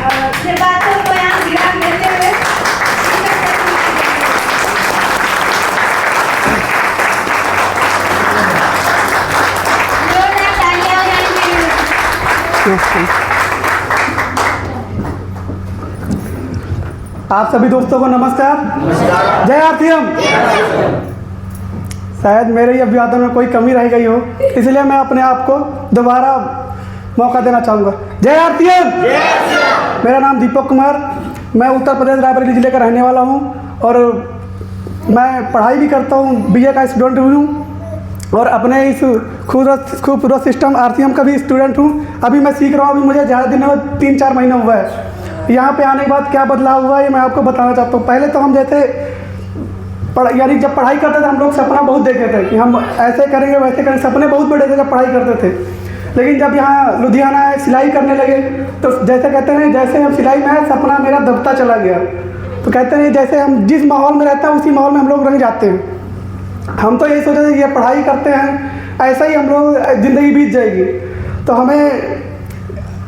फिर बातों को यहाँ विराम देते हुए जोरदार तालियां हो जानी चाहिए। आप सभी दोस्तों को नमस्कार। जय आरसीएम। शायद मेरे अभिवादन में कोई कमी रह गई हो, इसलिए मैं अपने आप को दोबारा मौका देना चाहूँगा। जय आरसीएम। मेरा नाम दीपक कुमार, मैं उत्तर प्रदेश रायबरेली जिले का रहने वाला हूँ और मैं पढ़ाई भी करता हूँ, बीए का स्टूडेंट भी हूँ और अपने इस खूबसूरत सिस्टम आरसीएम का भी स्टूडेंट हूँ। अभी मैं सीख रहा हूँ, अभी मुझे ज़्यादा दिन में 3-4 महीने हुआ है। यहाँ पे आने के बाद क्या बदलाव हुआ ये मैं आपको बताना चाहता हूँ। पहले तो हम जैसे यानी जब पढ़ाई करते थे हम लोग सपना बहुत देखते थे कि हम ऐसे करेंगे वैसे करेंगे, सपने बहुत बड़े थे जब पढ़ाई करते थे। लेकिन जब यहाँ लुधियाना आए, सिलाई करने लगे तो जैसे कहते हैं जैसे हम सिलाई में आए सपना मेरा दबता चला गया। तो कहते हैं जैसे हम जिस माहौल में रहते हैं उसी माहौल में हम लोग रंग जाते हैं। हम तो यही सोचे थे ये पढ़ाई करते हैं ऐसा ही हम लोग ज़िंदगी बीत जाएगी। तो हमें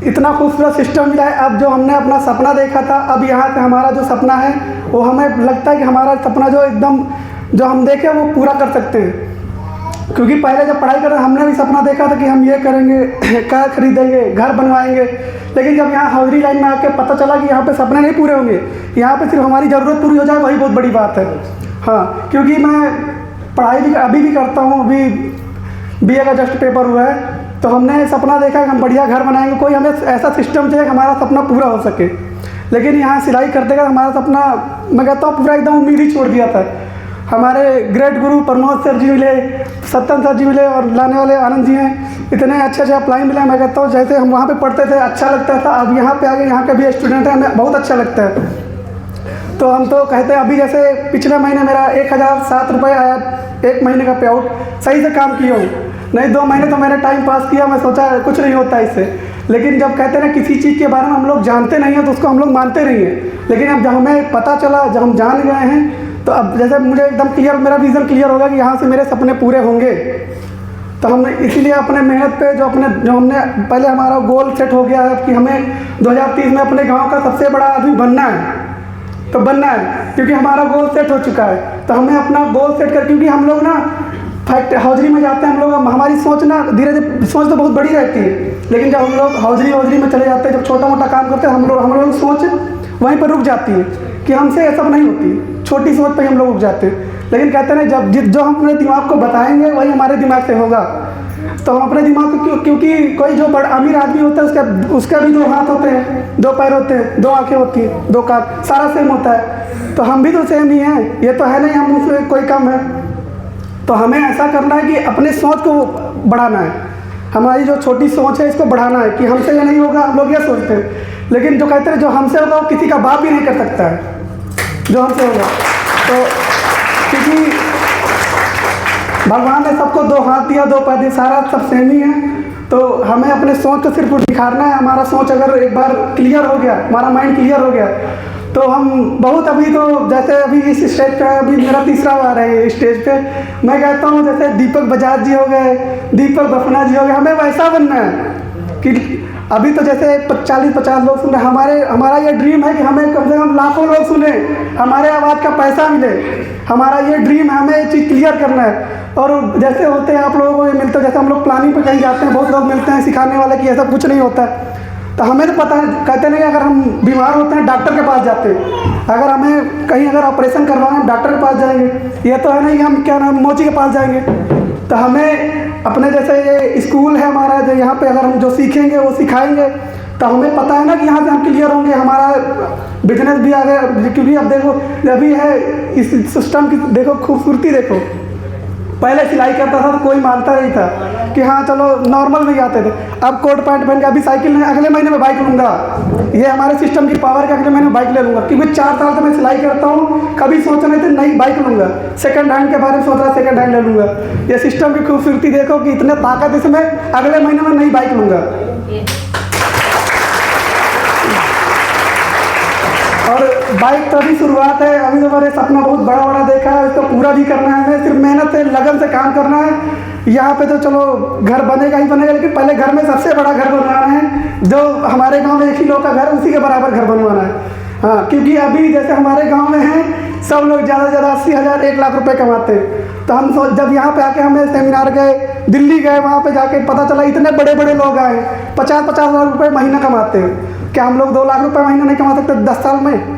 इतना खूबसूरत सिस्टम मिला है। अब जो हमने अपना सपना देखा था, अब यहाँ से हमारा जो सपना है वो हमें लगता है कि हमारा सपना जो एकदम जो हम देखे वो पूरा कर सकते हैं। क्योंकि पहले जब पढ़ाई कर रहे हमने भी सपना देखा था कि हम ये करेंगे, कार खरीदेंगे, घर बनवाएंगे। लेकिन जब यहाँ हाजिरी लाइन में आके पता चला कि यहाँ पे सपने नहीं पूरे होंगे, यहाँ पे सिर्फ हमारी ज़रूरत पूरी हो जाए वही बहुत बड़ी बात है। हाँ, क्योंकि मैं पढ़ाई भी अभी भी करता हूँ, अभी बीए का जस्ट पेपर हुआ है। तो हमने सपना देखा कि हम बढ़िया घर बनाएंगे, कोई हमें ऐसा सिस्टम चाहिए कि हमारा सपना पूरा हो सके। लेकिन यहाँ सिलाई करते कर हमारा सपना मैं कहता हूँ पूरा एकदम उम्मीद ही छोड़ दिया था। हमारे ग्रेट गुरु प्रमोद सर जी मिले, सत्यन सर जी मिले और लाने वाले आनंद जी हैं। इतने अच्छे अप्लाई मिले, मैं कहता हूँ जैसे हम वहाँ पे पढ़ते थे अच्छा लगता था, अब यहाँ पे आगे यहाँ के भी स्टूडेंट हैं हमें बहुत अच्छा लगता है। तो हम तो कहते हैं अभी जैसे पिछले महीने मेरा 1007 रुपये आया, 1 महीने का पे आउट, सही से काम किया हूँ। नहीं 2 महीने तो मैंने टाइम पास किया, मैं सोचा कुछ नहीं होता इससे। लेकिन जब कहते हैं ना किसी चीज़ के बारे में हम लोग जानते नहीं हैं तो उसको हम लोग मानते नहीं हैं। लेकिन अब जब हमें पता चला, जब हम जान गए हैं तो अब जैसे मुझे एकदम क्लियर, मेरा विज़न क्लियर होगा कि यहाँ से मेरे सपने पूरे होंगे। तो हमने इसीलिए अपने मेहनत पे जो हमने पहले हमारा गोल सेट हो गया है कि हमें 2030 में अपने गाँव का सबसे बड़ा आदमी बनना है। तो बनना है क्योंकि हमारा गोल सेट हो चुका है। तो हमें अपना गोल सेट कर, क्योंकि हम लोग ना हाजिरी में जाते हैं हम लोग, हमारी सोच ना धीरे धीरे सोच तो बहुत बड़ी रहती है। लेकिन जब हम लोग हाजिरी में चले जाते हैं, जब छोटा मोटा काम करते हैं हम लोग सोच वहीं पर रुक जाती है कि हमसे ये सब नहीं होती, छोटी सोच पे हम लोग रुक जाते हैं। लेकिन कहते हैं जब जो हम अपने दिमाग को बताएंगे वही हमारे दिमाग से होगा। तो हम अपने दिमाग को क्योंकि कोई जो बड़ा अमीर आदमी होता है उसका भी 2 हाथ होते हैं, 2 पैर होते हैं, 2 आँखें होती हैं, 2 कान, सारा सेम होता है। तो हम भी तो सेम ही हैं, ये तो है नहीं हम उसमें कोई कम है। तो हमें ऐसा करना है कि अपने सोच को बढ़ाना है, हमारी जो छोटी सोच है इसको बढ़ाना है कि हमसे ये नहीं होगा, हम लोग ये सोचते हैं। लेकिन जो कहते हैं जो हमसे होगा वो किसी का बाप भी नहीं कर सकता है जो हमसे होगा। तो क्योंकि भगवान ने सबको 2 हाथ दिया, 2 पैर दिए, सारा सब सेम ही है। तो हमें अपने सोच को सिर्फ निखारना है। हमारा सोच अगर एक बार क्लियर हो गया, हमारा माइंड क्लियर हो गया तो हम बहुत अभी तो जैसे अभी इस स्टेज पे अभी मेरा 3रा बार है इस स्टेज पे। मैं कहता हूँ जैसे दीपक बजाज जी हो गए, दीपक बफना जी हो गए, हमें वैसा बनना है कि अभी तो जैसे 40-50 लोग सुन रहे, हमारा ये ड्रीम है कि हमें कम से कम लाखों लोग सुने, हमारे आवाज़ का पैसा मिले। हमारा ये ड्रीम है, हमें ये चीज़ क्लियर करना है। और जैसे होते हैं आप लोगों को ये मिलता है, जैसे हम लोग प्लानिंग पे कहीं जाते हैं बहुत लोग मिलते हैं सिखाने वाले कि ऐसा कुछ नहीं होता है। तो हमें तो पता है, कहते नहीं अगर हम बीमार होते हैं डॉक्टर के पास जाते हैं, अगर हमें कहीं अगर ऑपरेशन करवाना है डॉक्टर के पास जाएंगे। ये तो है नहीं हम क्या नाम मोची के पास जाएंगे। तो हमें अपने जैसे ये स्कूल है हमारा, जो यहाँ पे अगर हम जो सीखेंगे वो सिखाएंगे तो हमें पता है ना कि यहाँ से हम क्लियर होंगे, हमारा बिजनेस भी आ गया। क्योंकि अब देखो अभी है इस सिस्टम की देखो खूबसूरती देखो। पहले सिलाई करता था तो कोई मानता नहीं था कि हाँ चलो नॉर्मल में जाते थे। अब कोट पैंट पहन के अभी साइकिल नहीं, अगले महीने में बाइक लूँगा। ये हमारे सिस्टम की पावर के अगले महीने में बाइक ले लूँगा। क्योंकि 4 साल से मैं सिलाई करता हूँ, कभी सोच रहे थे नई बाइक लूँगा, सेकंड हैंड के बारे में सोच रहा सेकंड हैंड ले लूँगा। ये सिस्टम की खूबसूरती देखो कि इतने ताकत इसमें, अगले महीने में नई बाइक लूँगा। और बाइक तो अभी शुरुआत है, अभी तो मैंने सपना बहुत बड़ा बड़ा देखा है, इसको पूरा भी करना है। हमें सिर्फ मेहनत से लगन से काम करना है। यहाँ पे तो चलो घर बनेगा ही बनेगा, लेकिन पहले घर में सबसे बड़ा घर बनवाना है। जो हमारे गांव में एक ही लोग का घर, उसी के बराबर घर बनवाना है। हाँ, क्योंकि अभी जैसे हमारे गांव में हैं सब लोग ज़्यादा से ज़्यादा 80,000 1 लाख रुपए कमाते हैं। तो हम जब यहाँ पे आके हमें सेमिनार गए, दिल्ली गए, वहाँ पे जाके पता चला इतने बड़े बड़े लोग आए 50-50 लाख रुपए महीना कमाते हैं। क्या हम लोग 2 लाख रुपए महीना नहीं कमा सकते 10 साल में?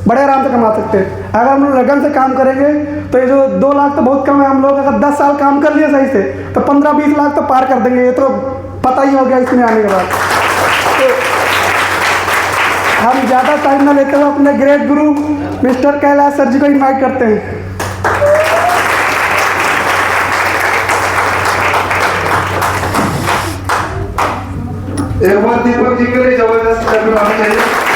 बड़े आराम से कमा सकते हैं अगर हम लोग लगन से काम करेंगे। तो ये जो 2 लाख तो बहुत कम है, हम लोग अगर 10 साल काम कर लिए सही से तो 15-20 लाख तो पार कर देंगे। ये तो पता ही हो गया इसमें आने के बाद। तो हम ज़्यादा टाइम ना लेते हुए अपने ग्रेट गुरु मिस्टर कैलाश सर जी को इनवाइट करते हैं। एक बार दीपक जी के लिए जबरदस्त चाहिए।